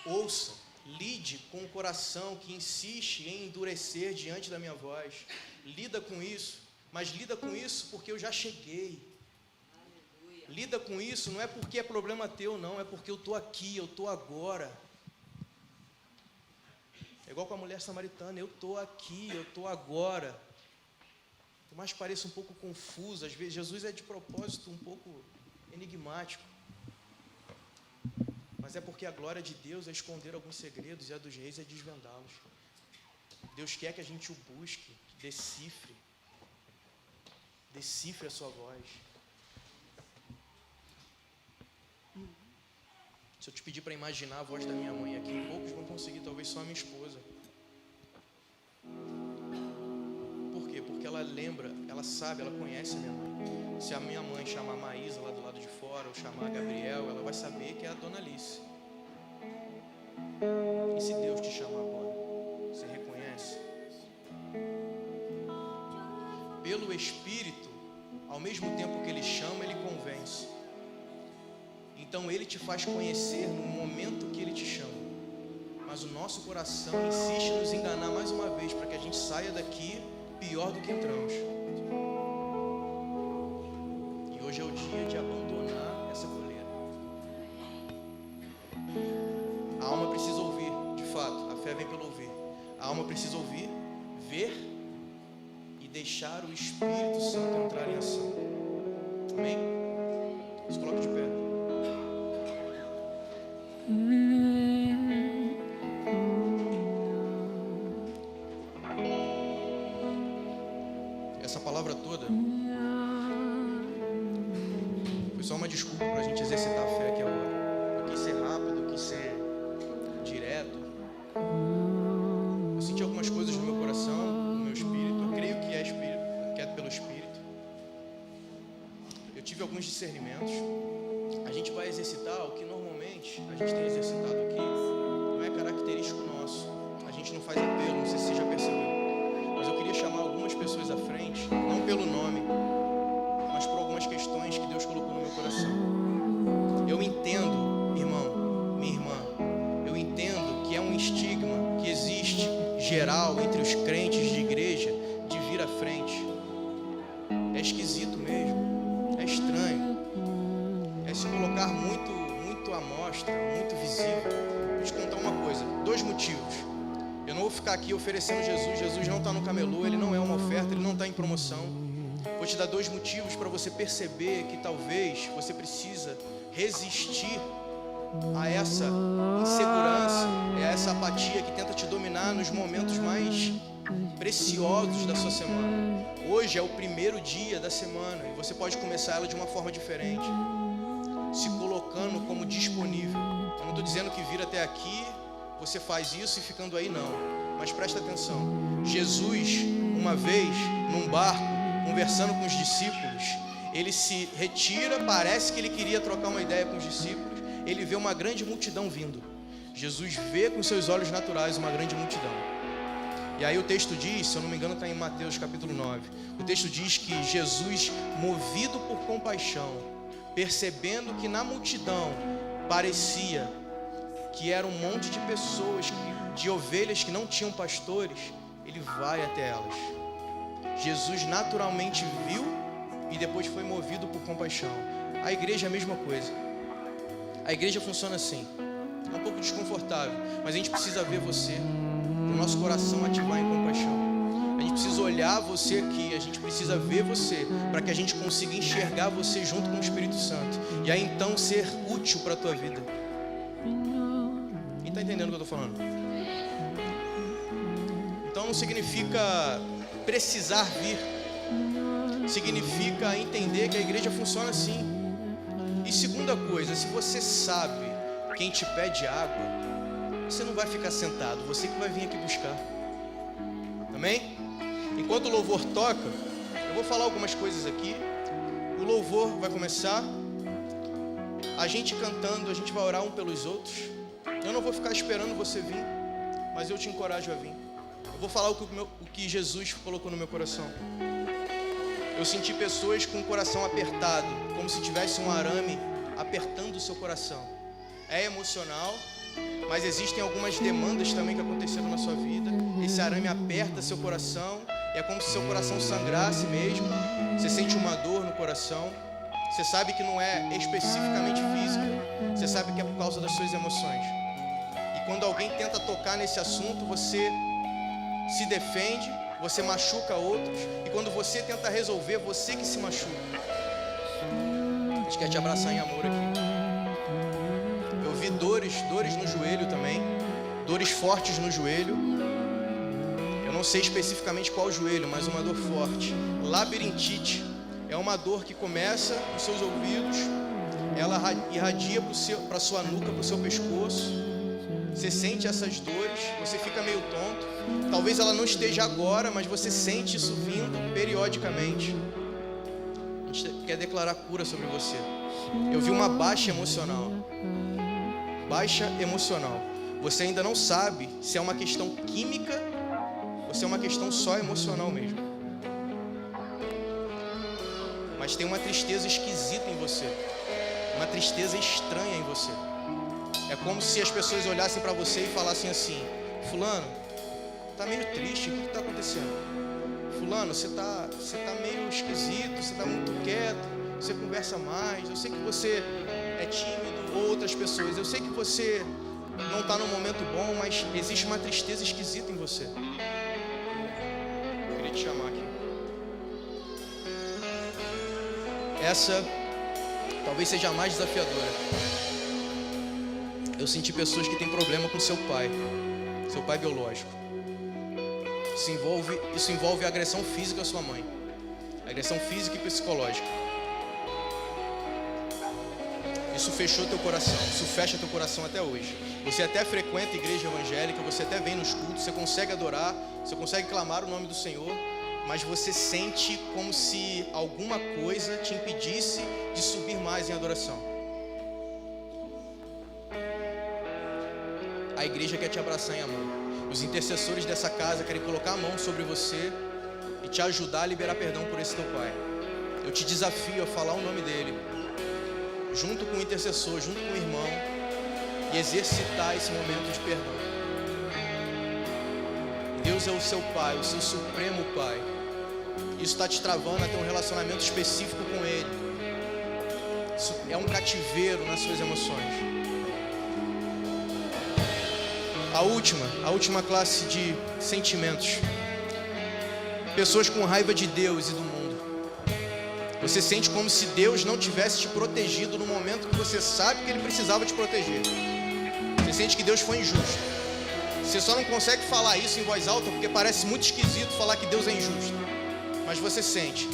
ouça, lide com o coração que insiste em endurecer diante da minha voz. Lida com isso, mas lida com isso porque eu já cheguei. Lida com isso não é porque é problema teu, não, é porque eu estou aqui, eu estou agora. É igual com a mulher samaritana: eu estou aqui, eu estou agora. Por mais que pareça um pouco confuso, às vezes Jesus é de propósito um pouco enigmático, mas é porque a glória de Deus é esconder alguns segredos e a dos reis é desvendá-los. Deus quer que a gente o busque, decifre a sua voz. Se eu te pedir para imaginar a voz da minha mãe aqui, poucos vão conseguir, talvez só a minha esposa. Por quê? Porque ela lembra, ela sabe, ela conhece a minha mãe. Se a minha mãe chamar a Maísa lá do lado de fora, ou chamar a Gabriel, ela vai saber que é a Dona Alice. E se Deus te chamar agora, você reconhece? Pelo Espírito, ao mesmo tempo que Ele chama, Ele convence. Então Ele te faz conhecer no momento que Ele te chama. Mas o nosso coração insiste em nos enganar mais uma vez, para que a gente saia daqui pior do que entramos. E hoje é o dia de abandonar essa coleira. A alma precisa ouvir, de fato, a fé vem pelo ouvir. A alma precisa ouvir, ver e deixar o Espírito Santo entrar em ação. Amém? Se coloque de pé. Essa palavra toda foi só uma desculpa para a gente exercitar a fé aqui agora. Eu quis ser rápido, eu quis ser direto. Eu senti algumas coisas no meu coração, no meu espírito. Eu creio que é espírito, que é pelo Espírito. Eu tive alguns discernimentos. A gente vai exercitar o que normalmente a gente tem exercitado aqui. Não é característico nosso. A gente não faz apelo, não sei se você já percebeu. Mas eu queria chamar algumas pessoas à frente, não pelo nome, mas por algumas questões que Deus colocou no meu coração. Eu entendo, irmão, minha irmã, eu entendo que é um estigma que existe geral entre os crentes de igreja de vir à frente. É esquisito mesmo, é estranho, é se colocar muito à mostra, muito visível. Vou te contar uma coisa, 2 motivos. Eu não vou ficar aqui oferecendo Jesus. Jesus não está no camelô, Ele não é uma oferta, Ele não está em promoção. Vou te dar 2 motivos para você perceber que talvez você precisa resistir a essa insegurança, a essa apatia que tenta te dominar nos momentos mais preciosos da sua semana. Hoje é o primeiro dia da semana e você pode começar ela de uma forma diferente, se colocando como disponível. Eu não estou dizendo que vir até aqui você faz isso e ficando aí, não. Mas presta atenção. Jesus, uma vez, num barco, conversando com os discípulos, ele se retira, parece que ele queria trocar uma ideia com os discípulos. Ele vê uma grande multidão vindo. Jesus vê com seus olhos naturais uma grande multidão. E aí o texto diz, se eu não me engano está em Mateus capítulo 9. O texto diz que Jesus, movido por compaixão, percebendo que na multidão parecia que era um monte de pessoas, de ovelhas que não tinham pastores, ele vai até elas. Jesus naturalmente viu e depois foi movido por compaixão. A igreja é a mesma coisa. A igreja funciona assim. É um pouco desconfortável, mas a gente precisa ver você, para o nosso coração ativar em compaixão. A gente precisa olhar você aqui, a gente precisa ver você, para que a gente consiga enxergar você junto com o Espírito Santo. E aí então ser útil para a tua vida. Está entendendo o que eu estou falando? Então não significa precisar vir, significa entender que a igreja funciona assim. E segunda coisa, se você sabe quem te pede água, você não vai ficar sentado, você que vai vir aqui buscar. Amém? Enquanto o louvor toca, eu vou falar algumas coisas aqui. O louvor vai começar, a gente cantando, a gente vai orar um pelos outros. Eu não vou ficar esperando você vir, mas eu te encorajo a vir. Eu vou falar o que Jesus colocou no meu coração. Eu senti pessoas com o coração apertado, como se tivesse um arame apertando o seu coração. É emocional, mas existem algumas demandas também que aconteceram na sua vida. Esse arame aperta seu coração, e é como se seu coração sangrasse mesmo. Você sente uma dor no coração. Você sabe que não é especificamente física, você sabe que é por causa das suas emoções. E quando alguém tenta tocar nesse assunto, você se defende, você machuca outros. E quando você tenta resolver, você que se machuca. A gente quer te abraçar em amor aqui. Eu vi dores no joelho também. Dores fortes no joelho. Eu não sei especificamente qual joelho, mas uma dor forte. Labirintite. É uma dor que começa nos seus ouvidos, ela irradia para a sua nuca, para o seu pescoço, Você sente essas dores, você fica meio tonto. Talvez ela não esteja agora, mas você sente isso vindo periodicamente. A gente quer declarar cura sobre você. Eu vi uma baixa emocional. Baixa emocional. Você ainda não sabe se é uma questão química ou se é uma questão só emocional mesmo. Mas tem uma tristeza esquisita em você. Uma tristeza estranha em você. É como se as pessoas olhassem para você e falassem assim: fulano, tá meio triste, o que está acontecendo? Fulano, você tá meio esquisito, você tá muito quieto, você conversa mais, eu sei que você é tímido, ou outras pessoas, eu sei que você não está num momento bom, mas existe uma tristeza esquisita em você. Eu queria te chamar aqui. Essa talvez seja a mais desafiadora. Eu senti pessoas que têm problema com seu pai biológico. Isso envolve agressão física à sua mãe, agressão física e psicológica. Isso fechou teu coração, isso fecha teu coração até hoje. Você até frequenta a igreja evangélica, você até vem nos cultos, você consegue adorar, você consegue clamar o nome do Senhor, mas você sente como se alguma coisa te impedisse de subir mais em adoração. A igreja quer te abraçar em amor. Os intercessores dessa casa querem colocar a mão sobre você e te ajudar a liberar perdão por esse teu pai. Eu te desafio a falar o nome dele, junto com o intercessor, junto com o irmão, e exercitar esse momento de perdão. Deus é o seu pai, o seu supremo pai. Isso está te travando a ter um relacionamento específico com ele. Isso é um cativeiro nas suas emoções. A última classe de sentimentos. Pessoas com raiva de Deus e do mundo. Você sente como se Deus não tivesse te protegido no momento que você sabe que Ele precisava te proteger. Você sente que Deus foi injusto. Você só não consegue falar isso em voz alta porque parece muito esquisito falar que Deus é injusto. Mas você sente.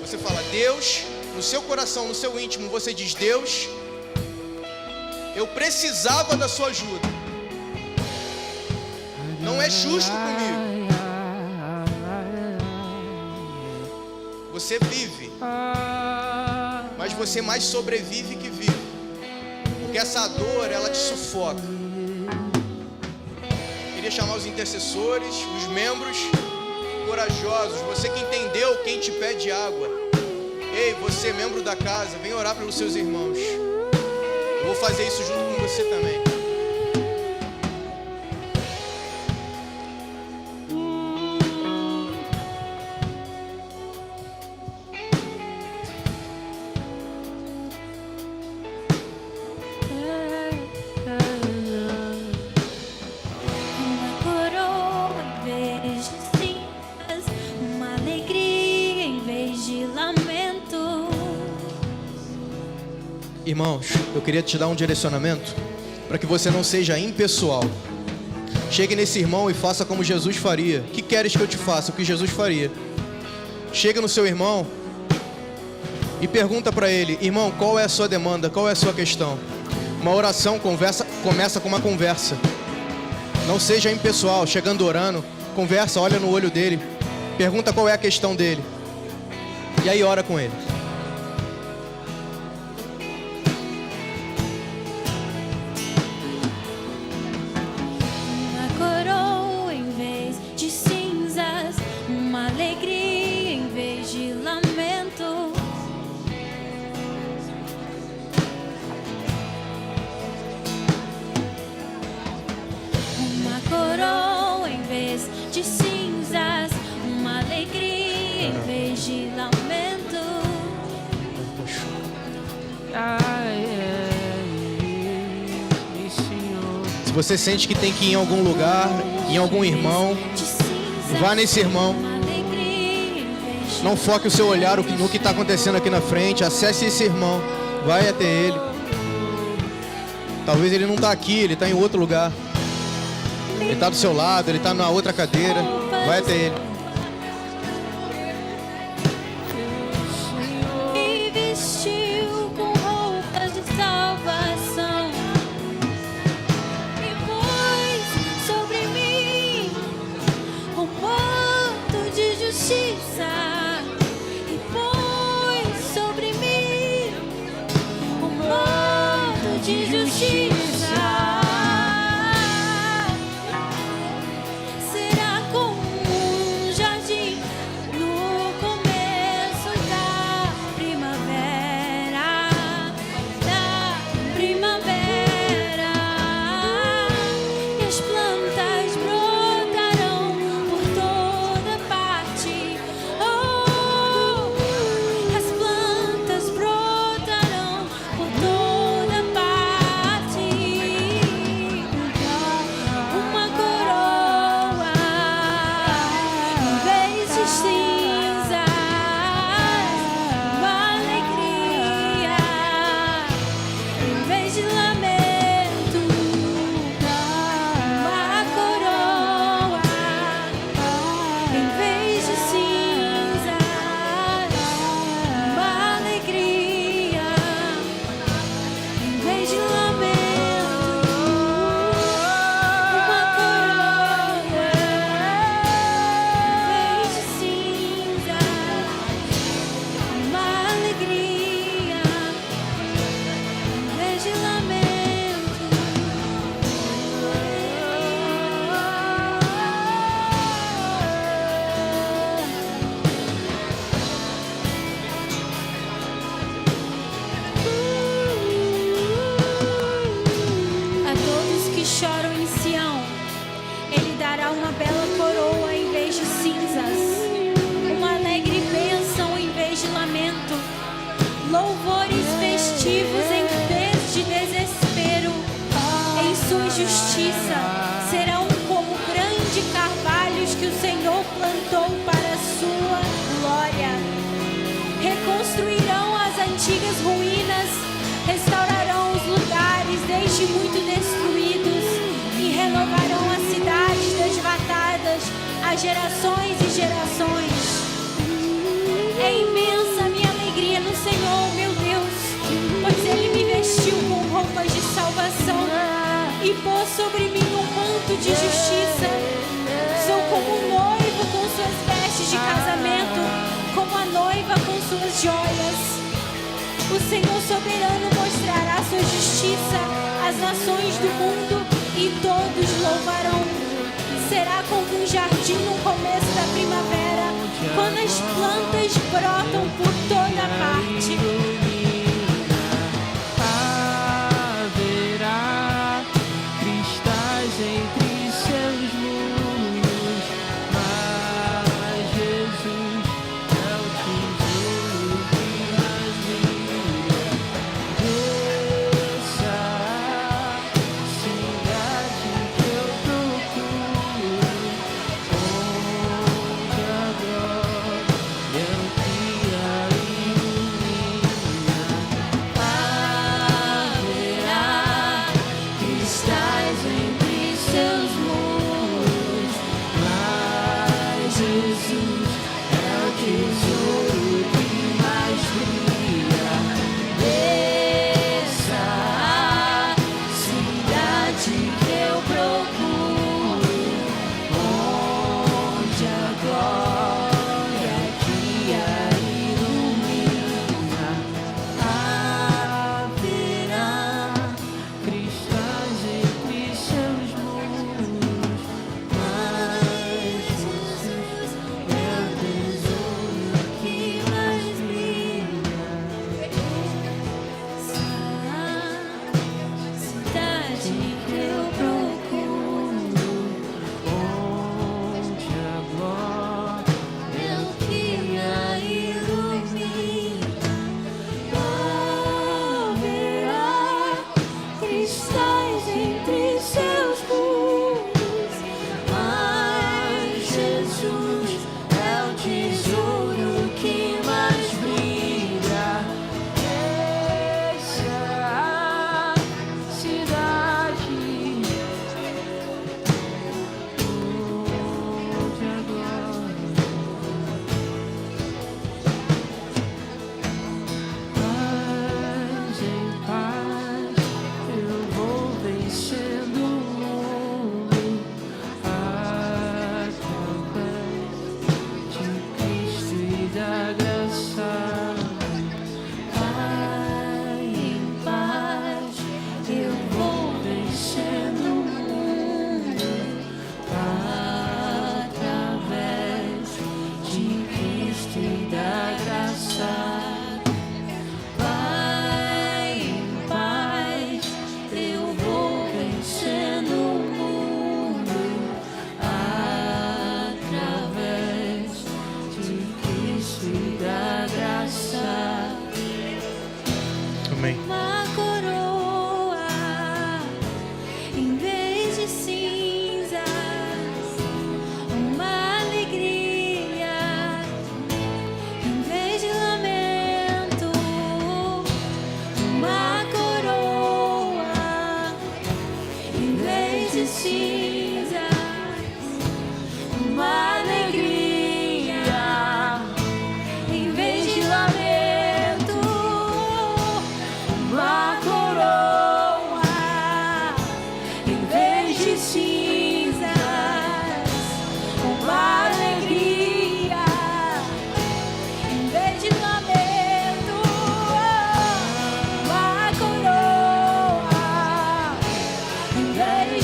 Você fala, Deus, no seu coração, no seu íntimo, você diz, Deus, eu precisava da sua ajuda. Não é justo comigo. Você vive, mas você mais sobrevive que vive, porque essa dor, ela te sufoca. Queria chamar os intercessores, os membros corajosos, você que entendeu quem te pede água. Ei, você, membro da casa, vem orar pelos seus irmãos. Eu vou fazer isso junto com você também. Irmãos, eu queria te dar um direcionamento para que você não seja impessoal. Chegue nesse irmão e faça como Jesus faria. O que queres que eu te faça? O que Jesus faria. Chega no seu irmão e pergunta para ele, irmão, qual é a sua demanda? Qual é a sua questão? Uma oração começa com uma conversa. Não seja impessoal, chegando orando, conversa, olha no olho dele, pergunta qual é a questão dele. E aí ora com ele. Se você sente que tem que ir em algum lugar, em algum irmão, vá nesse irmão. Não foque o seu olhar no que está acontecendo aqui na frente. Acesse esse irmão, vai até ele. Talvez ele não está aqui, ele está em outro lugar. Ele está do seu lado, ele está na outra cadeira. Vai até ele. vestiu com roupas de salvação. E Louvores festivos em vez de desespero. Em sua justiça serão como grandes carvalhos que o Senhor plantou para a sua glória. Reconstruirão as antigas ruínas, restaurarão os lugares desde muito destruídos e renovarão as cidades desvatadas a gerações e gerações. É imensa a minha alegria no Senhor, meu Deus, pois Ele me vestiu com roupas de salvação e pôs sobre mim um manto de justiça. Sou como um noivo com suas vestes de casamento, como a noiva com suas joias. O Senhor soberano mostrará sua justiça às nações do mundo e todos louvarão. Será como um jardim no começo da primavera, quando as plantas brotam por toda parte. Haverá cristais entre seus muros, mas Jesus é o tesouro que mais brilha. Essa cidade que eu procuro, onde a glória é o que a ilumina. Haverá cristais entre seus muros, mas Jesus é o tesouro que mais brilha. Essa cidade que eu procuro, onde a glória que a ilumina. Haverá cristais entre seus muros, mas Jesus é o tesouro que mais brilha. Cidade que eu procuro, Onde a glória é o que a ilumina. Haverá cristais entre seus muros, mas Jesus é o tesouro que mais brilha. Essa cidade onde a glória, mas em paz eu vou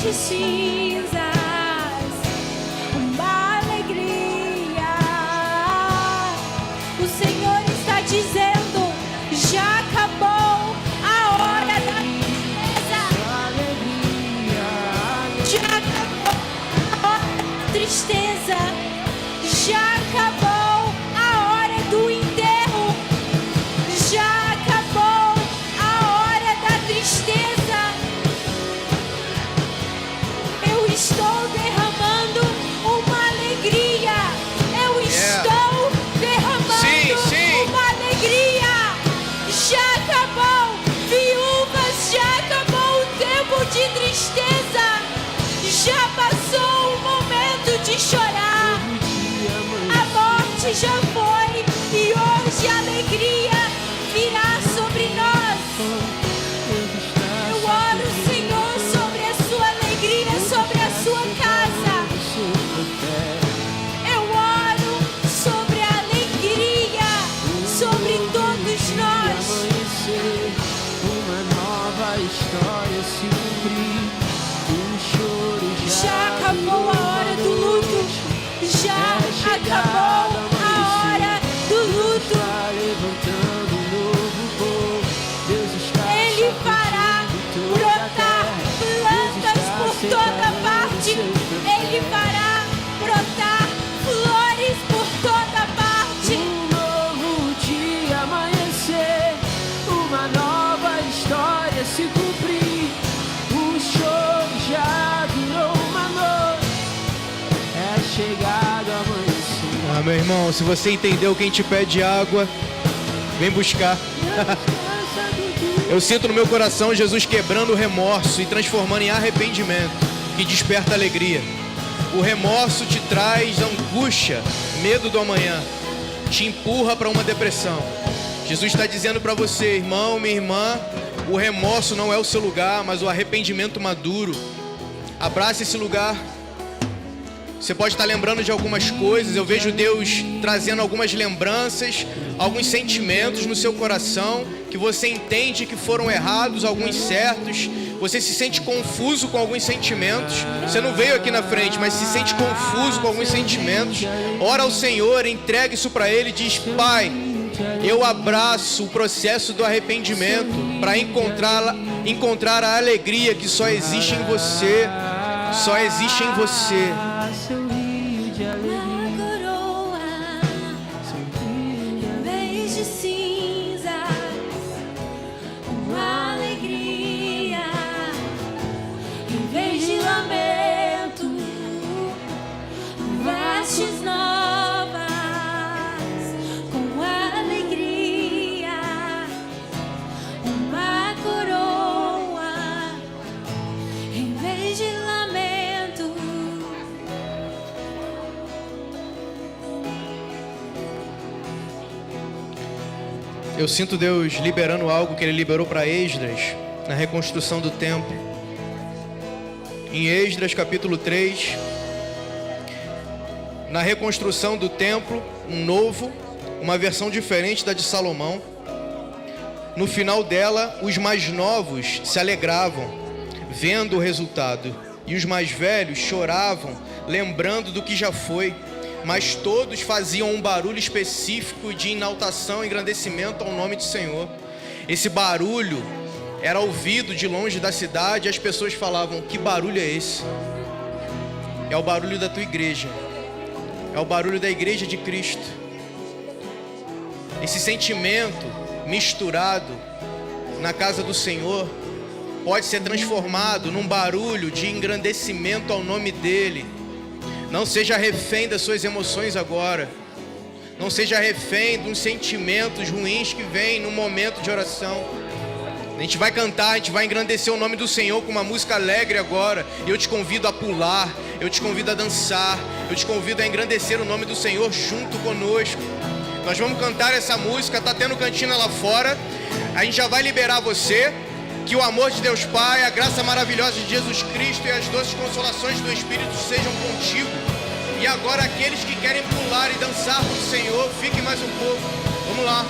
de cinzas, uma alegria. O Senhor está dizendo: já acabou a hora da tristeza. Já acabou a hora da tristeza. Já acabou a hora do enterro. Já acabou a hora da tristeza. Eu estou derramando uma alegria. Eu estou derramando uma alegria. Já acabou, viúvas, já acabou o tempo de tristeza. Já passou o momento de chorar. A morte já foi e hoje a alegria virá sobre nós. Eu oro, Senhor, sobre a sua alegria, sobre a sua casa. Eu oro sobre a alegria, sobre todos nós. Uma nova história se cumprir. O choro Já acabou a hora do luto. Já acabou a hora do luto. está levantando um novo povo. Deus está Ele fará brotar plantas por toda parte. Ele fará brotar flores por toda parte. um novo dia amanhecer, uma nova história se cumprir. O choro já durou uma noite, é chegado amanhecer. Ah, meu irmão, se você entendeu, quem te pede água, vem buscar. Eu sinto no meu coração Jesus quebrando o remorso e transformando em arrependimento, que desperta alegria. O remorso te traz angústia, medo do amanhã, te empurra para uma depressão. Jesus está dizendo para você, irmão, minha irmã, o remorso não é o seu lugar, mas o arrependimento maduro. Abraça esse lugar. Você pode estar lembrando de algumas coisas. Eu vejo Deus trazendo algumas lembranças, alguns sentimentos no seu coração que você entende que foram errados, alguns certos. Você se sente confuso com alguns sentimentos. Você não veio aqui na frente, mas se sente confuso com alguns sentimentos. Ora ao Senhor, entrega isso para Ele e diz: Pai, eu abraço o processo do arrependimento para encontrar a alegria que só existe em você. Só existe em você. Seu rio de alegria, Uma coroa em vez de cinzas, uma alegria em vez de lamento, vestes novas com alegria, uma coroa em vez de lamento. Eu sinto Deus liberando algo que Ele liberou para Esdras na reconstrução do templo. Em Esdras capítulo 3, na reconstrução do templo, uma versão diferente da de Salomão. No final dela, os mais novos se alegravam, vendo o resultado, e os mais velhos choravam, lembrando do que já foi. Mas todos faziam um barulho específico de enaltação e engrandecimento ao nome do Senhor. Esse barulho era ouvido de longe da cidade e as pessoas falavam: que barulho é esse? É o barulho da tua igreja. É o barulho da igreja de Cristo. Esse sentimento misturado na casa do Senhor pode ser transformado num barulho de engrandecimento ao nome dEle. Não seja refém das suas emoções agora. Não seja refém de uns sentimentos ruins que vêm no momento de oração. A gente vai cantar, a gente vai engrandecer o nome do Senhor com uma música alegre agora. E eu te convido a pular, eu te convido a dançar, eu te convido a engrandecer o nome do Senhor junto conosco. Nós vamos cantar essa música, tá tendo cantina lá fora. A gente já vai liberar você. Que o amor de Deus Pai, a graça maravilhosa de Jesus Cristo e as doces consolações do Espírito sejam contigo. E agora aqueles que querem pular e dançar com o Senhor, fiquem mais um pouco. Vamos lá.